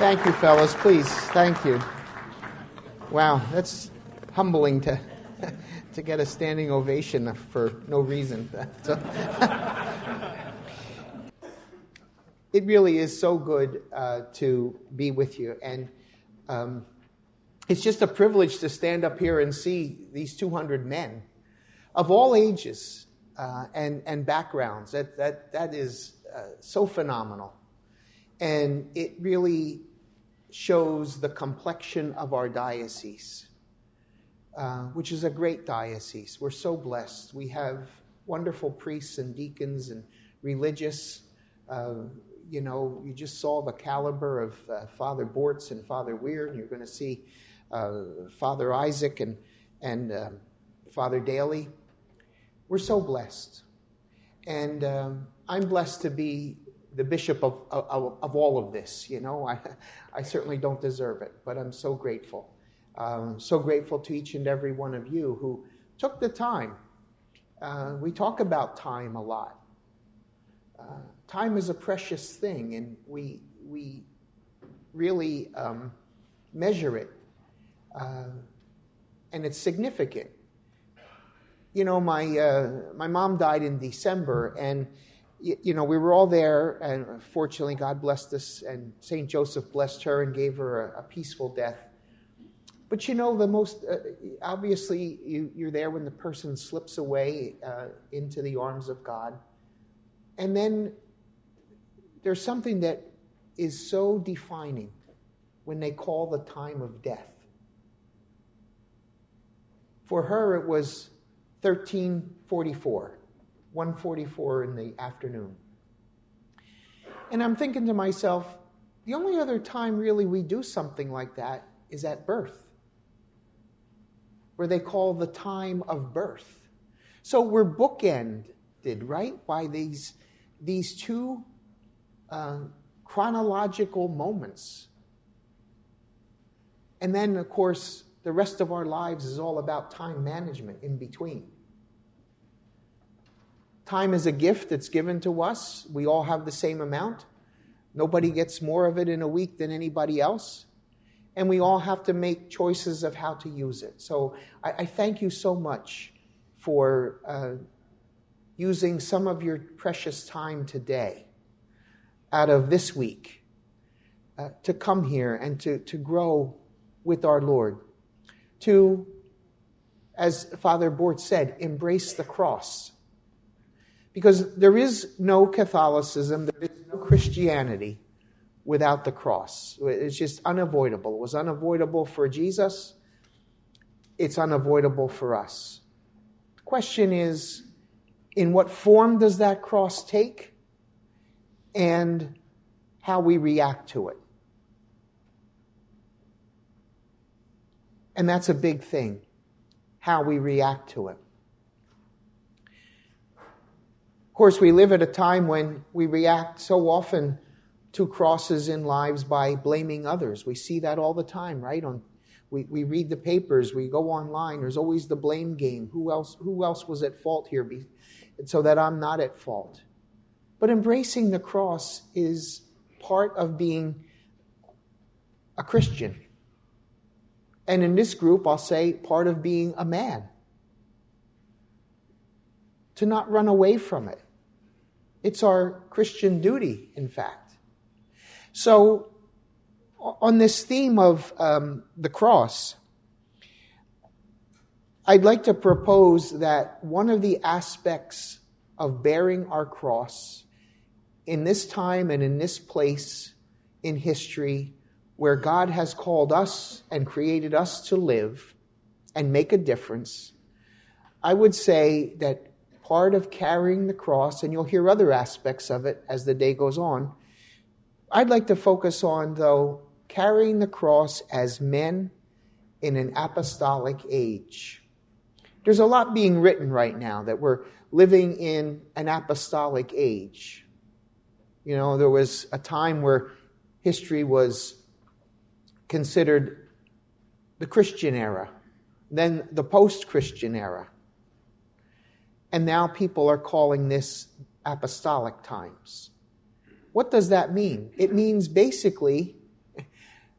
Thank you, fellas. Please, thank you. Wow, that's humbling to get a standing ovation for no reason. So, it really is so good to be with you, and it's just a privilege to stand up here and see these 200 men of all ages and backgrounds. That is so phenomenal, and it really shows the complexion of our diocese, which is a great diocese. We're so blessed. We have wonderful priests and deacons and religious. You just saw the caliber of Father Bortz and Father Weir, and you're going to see Father Isaac and Father Daly. We're so blessed. And I'm blessed to be the bishop of all of this. I certainly don't deserve it, but I'm so grateful. So grateful to each and every one of you who took the time. We talk about time a lot. Time is a precious thing, and we really measure it, and it's significant. My mom died in December, and we were all there, and fortunately God blessed us, and St. Joseph blessed her and gave her a peaceful death. But the most, obviously you're there when the person slips away into the arms of God. And then there's something that is so defining when they call the time of death. For her, it was 13:44, 1:44 in the afternoon. And I'm thinking to myself, the only other time really we do something like that is at birth, where they call the time of birth. So we're bookended, right, by these two chronological moments. And then, of course, the rest of our lives is all about time management in between. Time is a gift that's given to us. We all have the same amount. Nobody gets more of it in a week than anybody else. And we all have to make choices of how to use it. So I thank you so much for using some of your precious time today out of this week to come here and to grow with our Lord. To, as Father Bortz said, embrace the cross. Because there is no Catholicism, there is no Christianity without the cross. It's just unavoidable. It was unavoidable for Jesus. It's unavoidable for us. The question is, in what form does that cross take? And how we react to it. And that's a big thing, how we react to it. Of course, we live at a time when we react so often to crosses in lives by blaming others. We see that all the time, right? We read the papers, we go online, there's always the blame game. Who else was at fault here so that I'm not at fault? But embracing the cross is part of being a Christian. And in this group, I'll say part of being a man. To not run away from it. It's our Christian duty, in fact. So, on this theme of the cross, I'd like to propose that one of the aspects of bearing our cross in this time and in this place in history where God has called us and created us to live and make a difference, I would say that part of carrying the cross, and you'll hear other aspects of it as the day goes on, I'd like to focus on, though, carrying the cross as men in an apostolic age. There's a lot being written right now that we're living in an apostolic age. There was a time where history was considered the Christian era, then the post-Christian era. And now people are calling this apostolic times. What does that mean? It means basically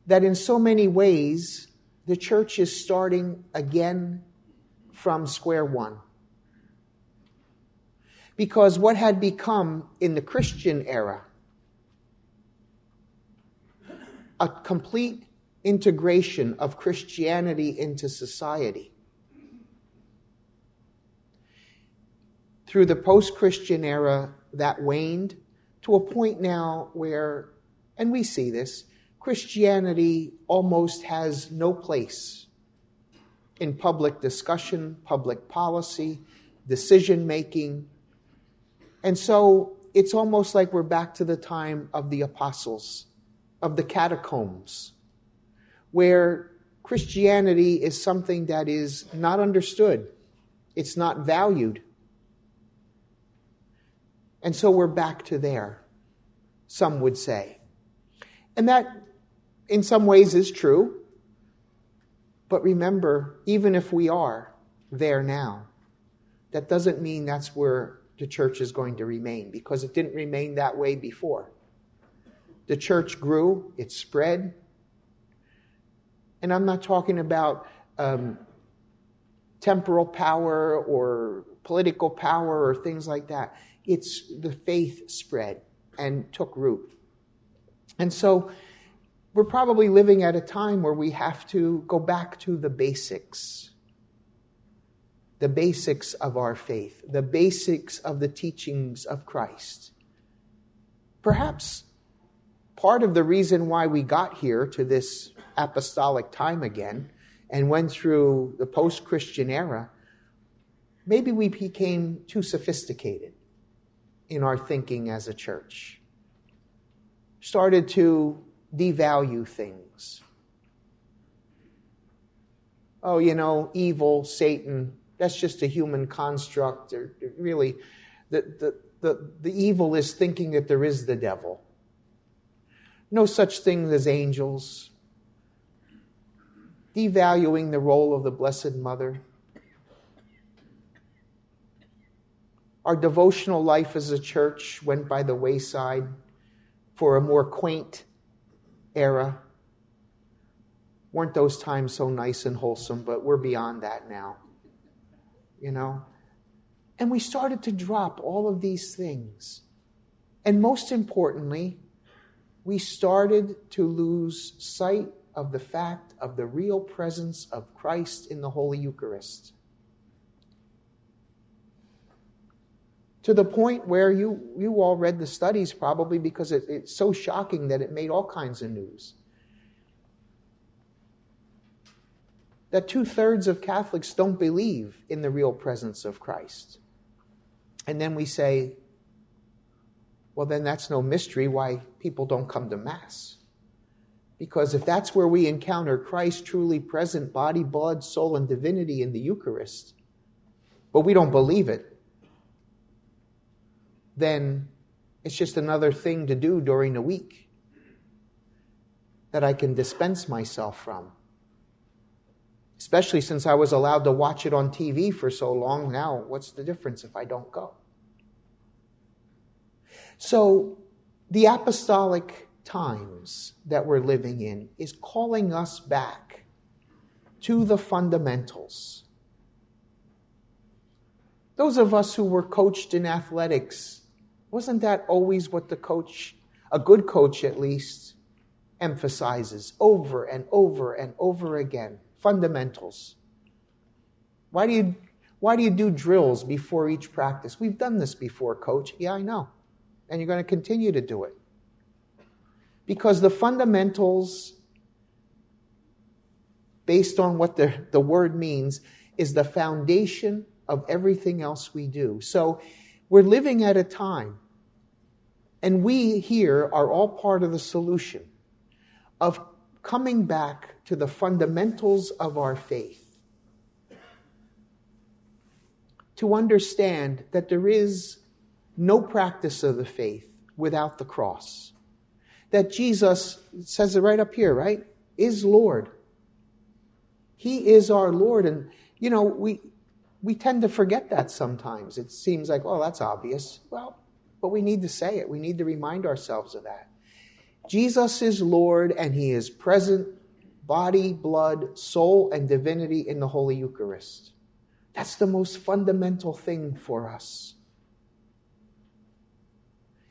that in so many ways, the church is starting again from square one. Because what had become in the Christian era a complete integration of Christianity into society, through the post-Christian era, that waned to a point now where, and we see this, Christianity almost has no place in public discussion, public policy, decision-making. And so it's almost like we're back to the time of the apostles, of the catacombs, where Christianity is something that is not understood. It's not valued. And so we're back to there, some would say. And that, in some ways, is true. But remember, even if we are there now, that doesn't mean that's where the church is going to remain, because it didn't remain that way before. The church grew, it spread. And I'm not talking about temporal power or political power or things like that. It's the faith spread and took root. And so we're probably living at a time where we have to go back to the basics of our faith, the basics of the teachings of Christ. Perhaps part of the reason why we got here to this apostolic time again and went through the post-Christian era, maybe we became too sophisticated in our thinking as a church. Started to devalue things. Oh, evil, Satan, that's just a human construct. Or really, the evil is thinking that there is the devil. No such thing as angels. Devaluing the role of the Blessed Mother. Our devotional life as a church went by the wayside for a more quaint era. Weren't those times so nice and wholesome, but we're beyond that now. And we started to drop all of these things. And most importantly, we started to lose sight of the fact of the real presence of Christ in the Holy Eucharist. To the point where you all read the studies probably because it's so shocking that it made all kinds of news. That 2/3 of Catholics don't believe in the real presence of Christ. And then we say, well, then that's no mystery why people don't come to Mass. Because if that's where we encounter Christ truly present, body, blood, soul, and divinity in the Eucharist, but we don't believe it, then it's just another thing to do during the week that I can dispense myself from. Especially since I was allowed to watch it on TV for so long. Now, what's the difference if I don't go? So, the apostolic times that we're living in is calling us back to the fundamentals. Those of us who were coached in athletics, wasn't that always what the coach, a good coach at least, emphasizes over and over and over again? Fundamentals. Why do you do drills before each practice? We've done this before, coach. Yeah, I know. And you're going to continue to do it. Because the fundamentals, based on what the word means, is the foundation of everything else we do. So we're living at a time, and we here are all part of the solution of coming back to the fundamentals of our faith. To understand that there is no practice of the faith without the cross. That Jesus, it says it right up here, right? Is Lord. He is our Lord. And, we tend to forget that sometimes. It seems like, oh, that's obvious. Well, but we need to say it. We need to remind ourselves of that. Jesus is Lord, and he is present, body, blood, soul, and divinity in the Holy Eucharist. That's the most fundamental thing for us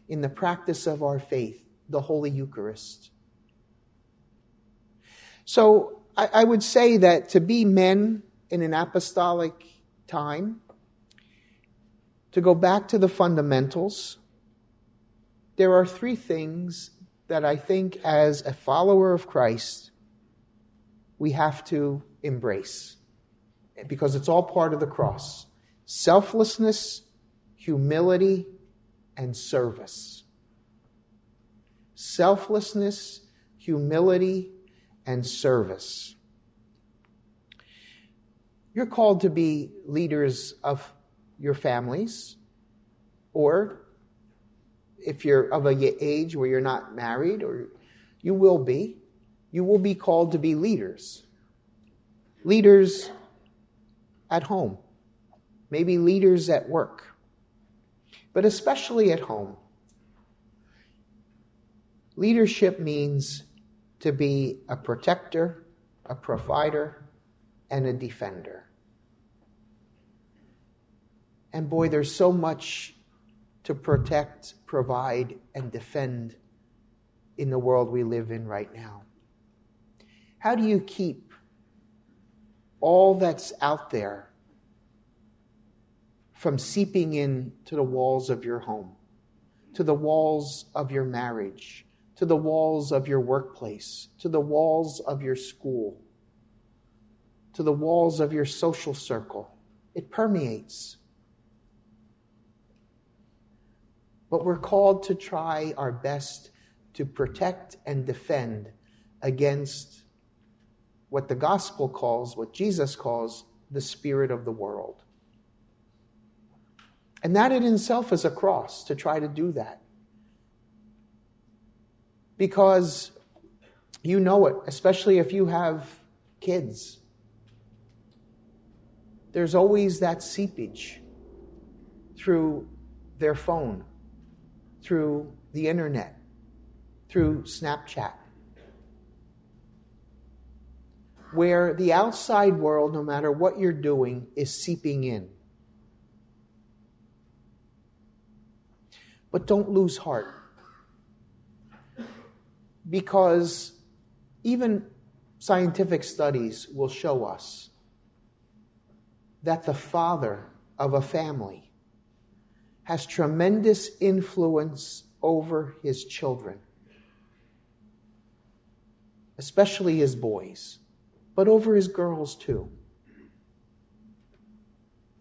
in the practice of our faith, the Holy Eucharist. So I would say that to be men in an apostolic time, to go back to the fundamentals, there are three things that I think as a follower of Christ we have to embrace, because it's all part of the cross: selflessness, humility, and service. Selflessness, humility, and service. You're called to be leaders of your families, or if you're of an age where you're not married, or you will be called to be leaders. Leaders at home, maybe leaders at work, but especially at home. Leadership means to be a protector, a provider, and a defender. And boy, there's so much to protect, provide, and defend in the world we live in right now. How do you keep all that's out there from seeping in to the walls of your home, to the walls of your marriage, to the walls of your workplace, to the walls of your school, to the walls of your social circle? It permeates. But we're called to try our best to protect and defend against what the gospel calls, what Jesus calls, the spirit of the world. And that in itself is a cross, to try to do that. Because you know it, especially if you have kids. There's always that seepage through their phone, through the internet, through Snapchat, where the outside world, no matter what you're doing, is seeping in. But don't lose heart, because even scientific studies will show us that the father of a family has tremendous influence over his children, especially his boys, but over his girls too.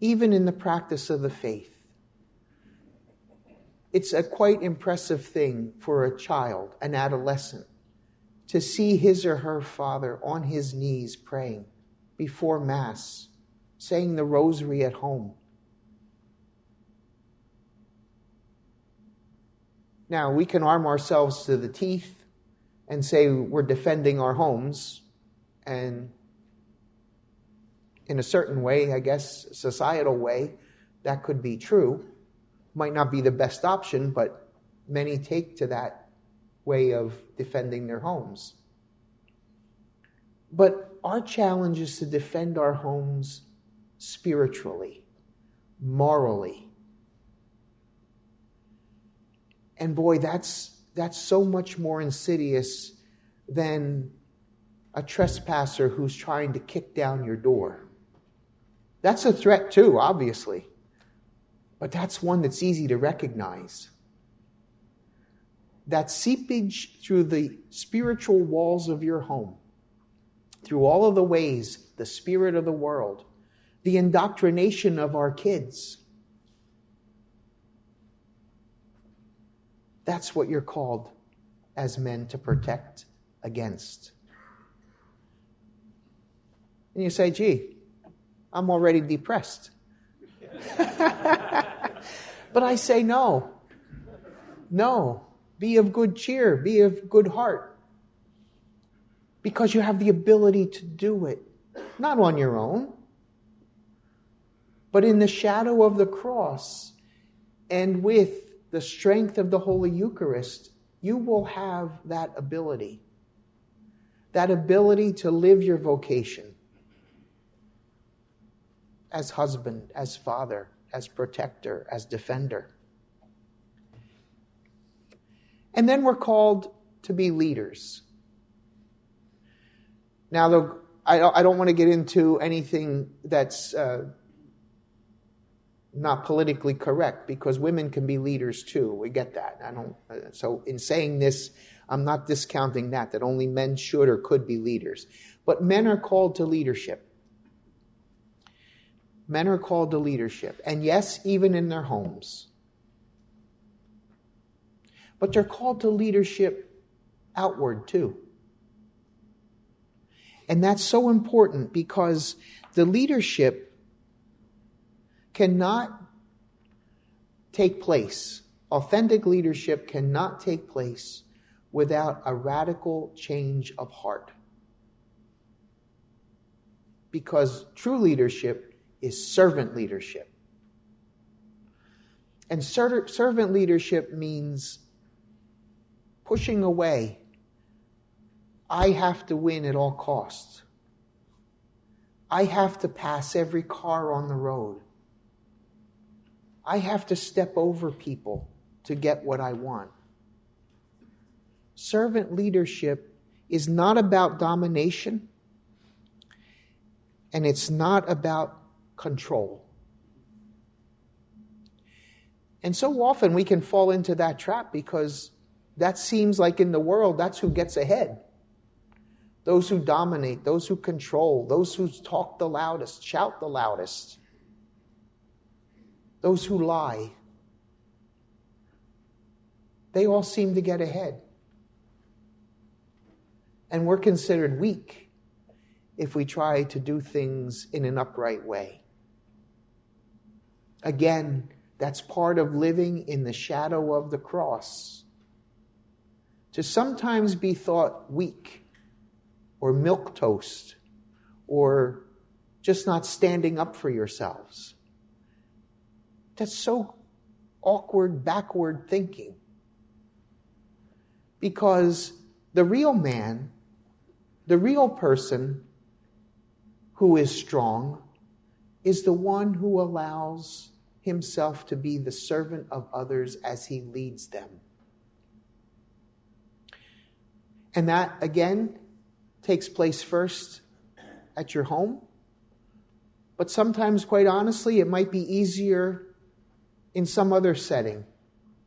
Even in the practice of the faith, it's a quite impressive thing for a child, an adolescent, to see his or her father on his knees praying before Mass, saying the rosary at home. Now, we can arm ourselves to the teeth and say we're defending our homes, and in a certain way, I guess, societal way, that could be true. Might not be the best option, but many take to that way of defending their homes. But our challenge is to defend our homes spiritually, morally. And boy, that's so much more insidious than a trespasser who's trying to kick down your door. That's a threat too, obviously. But that's one that's easy to recognize. That seepage through the spiritual walls of your home, through all of the ways, the spirit of the world, the indoctrination of our kids. That's what you're called as men to protect against. And you say, gee, I'm already depressed. But I say no. No. Be of good cheer. Be of good heart. Because you have the ability to do it. Not on your own. But in the shadow of the cross and with the strength of the Holy Eucharist, you will have that ability to live your vocation as husband, as father, as protector, as defender. And then we're called to be leaders. Now, I don't want to get into anything that's not politically correct, because women can be leaders too. We get that. So in saying this, I'm not discounting that only men should or could be leaders. But men are called to leadership. Men are called to leadership. And yes, even in their homes. But they're called to leadership outward too. And that's so important, because the leadership cannot take place. Authentic leadership cannot take place without a radical change of heart. Because true leadership is servant leadership. And servant leadership means pushing away. I have to win at all costs. I have to pass every car on the road. I have to step over people to get what I want. Servant leadership is not about domination, and it's not about control. And so often we can fall into that trap, because that seems like in the world, that's who gets ahead. Those who dominate, those who control, those who talk the loudest, shout the loudest, those who lie, they all seem to get ahead. And we're considered weak if we try to do things in an upright way. Again, that's part of living in the shadow of the cross. To sometimes be thought weak, or milquetoast, or just not standing up for yourselves. That's so awkward, backward thinking. Because the real man, the real person who is strong, is the one who allows himself to be the servant of others as he leads them. And that, again, takes place first at your home. But sometimes, quite honestly, it might be easier in some other setting,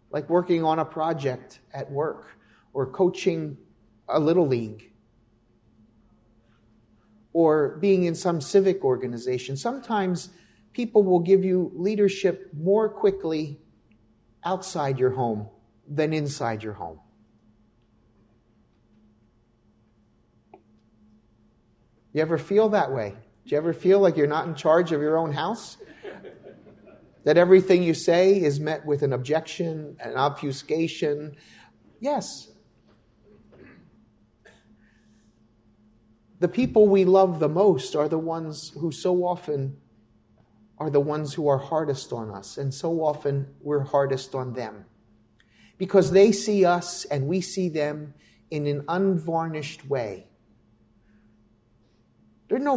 like working on a project at work or coaching a little league or being in some civic organization. Sometimes people will give you leadership more quickly outside your home than inside your home. You ever feel that way? Do you ever feel like you're not in charge of your own house? That everything you say is met with an objection, an obfuscation? Yes. The people we love the most are the ones who so often are the ones who are hardest on us. And so often we're hardest on them. Because they see us and we see them in an unvarnished way. There's no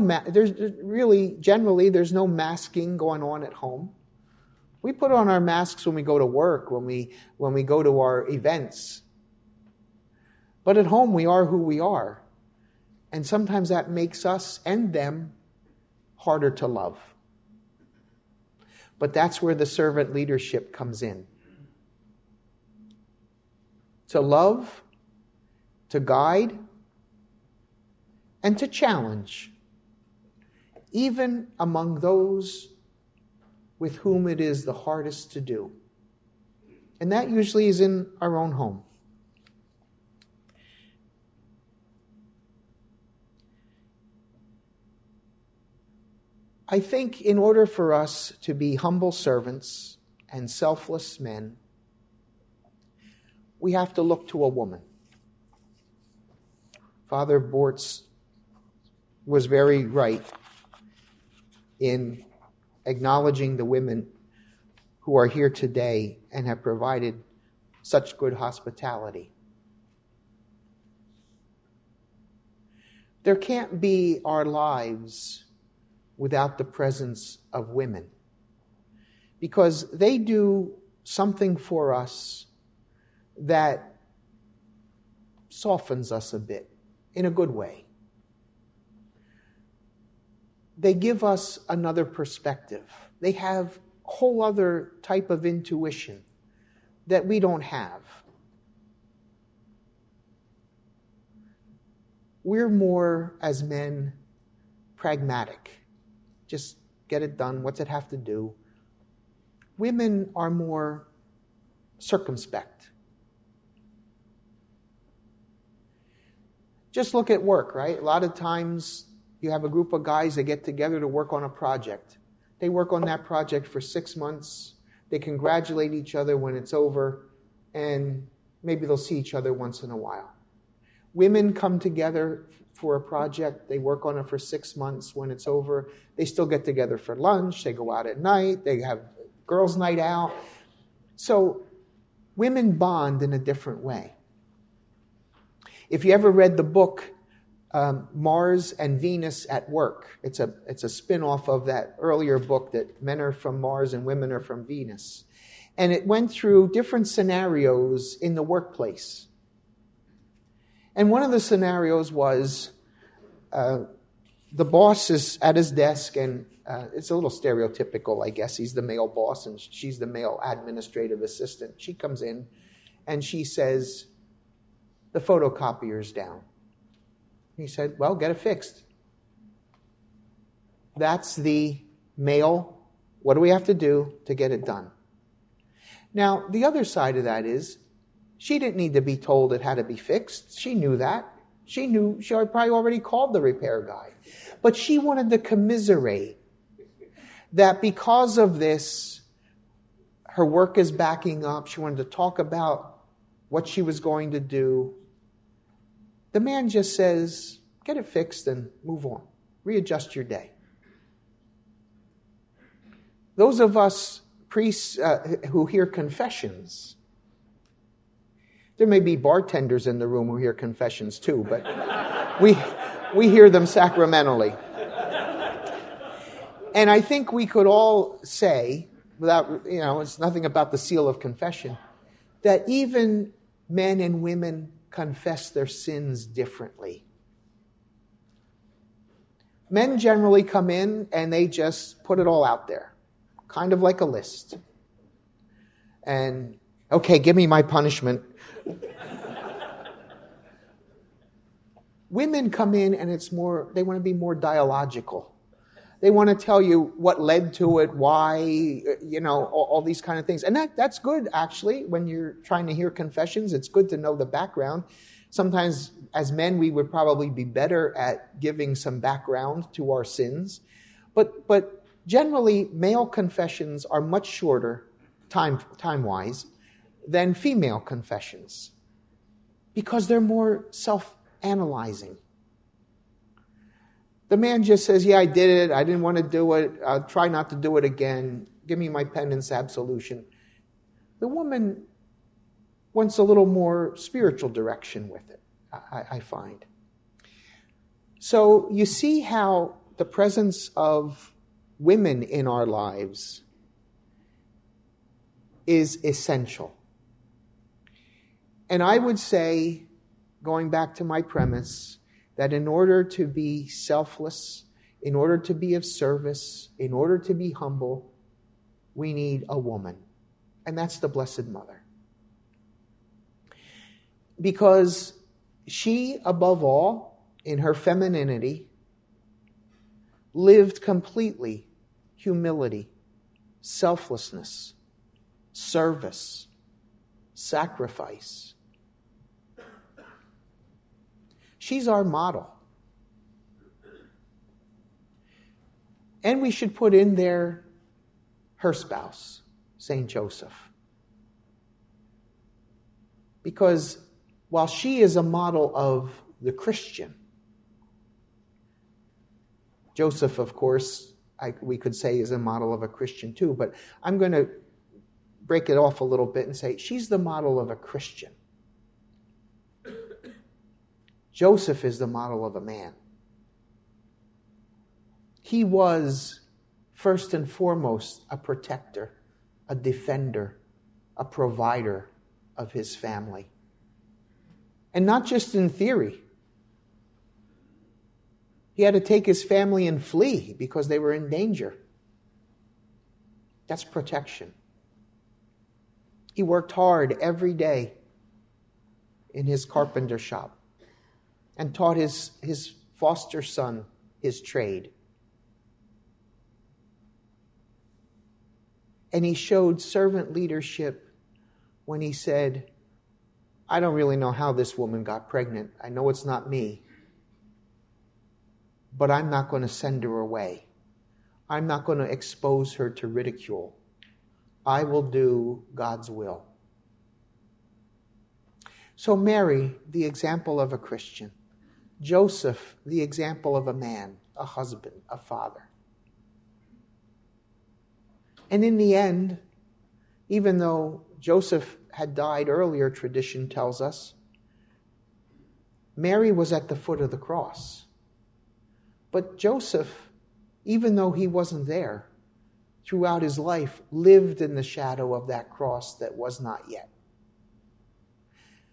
masking going on at home. We put on our masks when we go to work, when we go to our events. But at home, we are who we are. And sometimes that makes us and them harder to love. But that's where the servant leadership comes in. To love, to guide, and to challenge, even among those with whom it is the hardest to do. And that usually is in our own home. I think in order for us to be humble servants and selfless men, we have to look to a woman. Father Bortz was very right in acknowledging the women who are here today and have provided such good hospitality. There can't be our lives without the presence of women, because they do something for us that softens us a bit in a good way. They give us another perspective. They have a whole other type of intuition that we don't have. We're more, as men, pragmatic. Just get it done. What's it have to do? Women are more circumspect. Just look at work, right? A lot of times you have a group of guys that get together to work on a project. They work on that project for 6 months. They congratulate each other when it's over, and maybe they'll see each other once in a while. Women come together for a project. They work on it for 6 months. When it's over, they still get together for lunch. They go out at night. They have girls' night out. So women bond in a different way. If you ever read the book Mars and Venus at Work, it's a spin-off of that earlier book that men are from Mars and women are from Venus. And it went through different scenarios in the workplace. And one of the scenarios was the boss is at his desk, and it's a little stereotypical, I guess. He's the male boss, and she's the male administrative assistant. She comes in, and she says, the photocopier's down. He said, well, get it fixed. That's the male. What do we have to do to get it done? Now, the other side of that is, she didn't need to be told it had to be fixed. She knew that. She probably already called the repair guy. But she wanted to commiserate that because of this, her work is backing up. She wanted to talk about what she was going to do. The man just says, get it fixed and move on. Readjust your day. Those of us priests who hear confessions, there may be bartenders in the room who hear confessions too, but we hear them sacramentally. And I think we could all say, without, it's nothing about the seal of confession, that even men and women confess their sins differently. Men generally come in and they just put it all out there, kind of like a list. And, okay, give me my punishment. Women come in and they want to be more dialogical. They want to tell you what led to it, why, all these kind of things. And that's good, actually, when you're trying to hear confessions. It's good to know the background. Sometimes, as men, we would probably be better at giving some background to our sins. But generally, male confessions are much shorter, time-wise, than female confessions, because they're more self-analyzing. The man just says, yeah, I did it. I didn't want to do it. I'll try not to do it again. Give me my penance absolution. The woman wants a little more spiritual direction with it, I find. So you see how the presence of women in our lives is essential. And I would say, going back to my premise, that in order to be selfless, in order to be of service, in order to be humble, we need a woman. And that's the Blessed Mother. Because she, above all, in her femininity, lived completely humility, selflessness, service, sacrifice. She's our model. And we should put in there her spouse, St. Joseph. Because while she is a model of the Christian, Joseph, of course, we could say is a model of a Christian too, but I'm going to break it off a little bit and say she's the model of a Christian. Joseph is the model of a man. He was, first and foremost, a protector, a defender, a provider of his family. And not just in theory. He had to take his family and flee because they were in danger. That's protection. He worked hard every day in his carpenter shop and taught his foster son his trade. And he showed servant leadership when he said, I don't really know how this woman got pregnant. I know it's not me. But I'm not going to send her away. I'm not going to expose her to ridicule. I will do God's will. So Mary, the example of a Christian. Joseph, the example of a man, a husband, a father. And in the end, even though Joseph had died earlier, tradition tells us, Mary was at the foot of the cross. But Joseph, even though he wasn't there, throughout his life lived in the shadow of that cross that was not yet.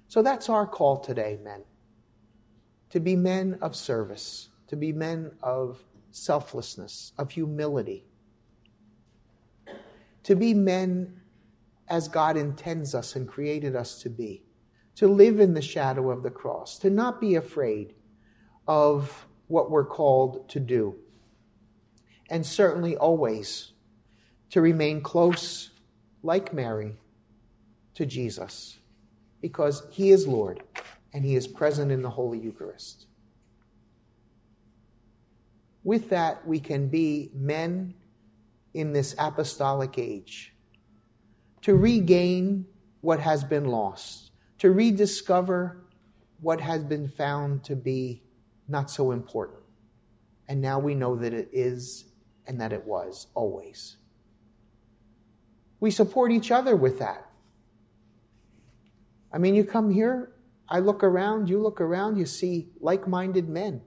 So that's our call today, men. To be men of service, to be men of selflessness, of humility. To be men as God intends us and created us to be. To live in the shadow of the cross. To not be afraid of what we're called to do. And certainly always to remain close, like Mary, to Jesus. Because he is Lord and he is present in the Holy Eucharist. With that, we can be men in this apostolic age, to regain what has been lost, to rediscover what has been found to be not so important. And now we know that it is and that it was always. We support each other with that. I mean, you come here, I look around, you see like-minded men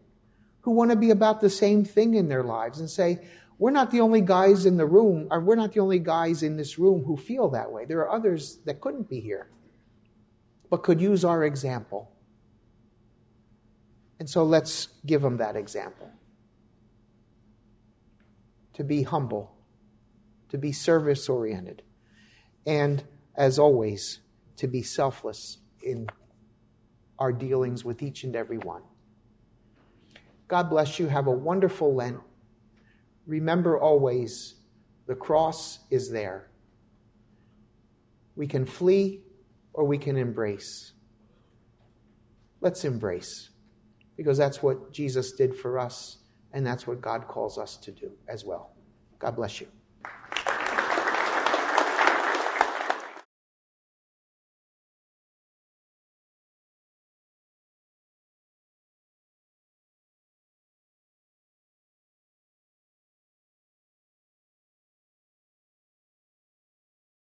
who want to be about the same thing in their lives and say, we're not the only guys in the room, or we're not the only guys in this room who feel that way. There are others that couldn't be here, but could use our example. And so let's give them that example. To be humble, to be service-oriented, and, as always, to be selfless in our dealings with each and every one. God bless you. Have a wonderful Lent. Remember always, the cross is there. We can flee or we can embrace. Let's embrace, because that's what Jesus did for us, and that's what God calls us to do as well. God bless you.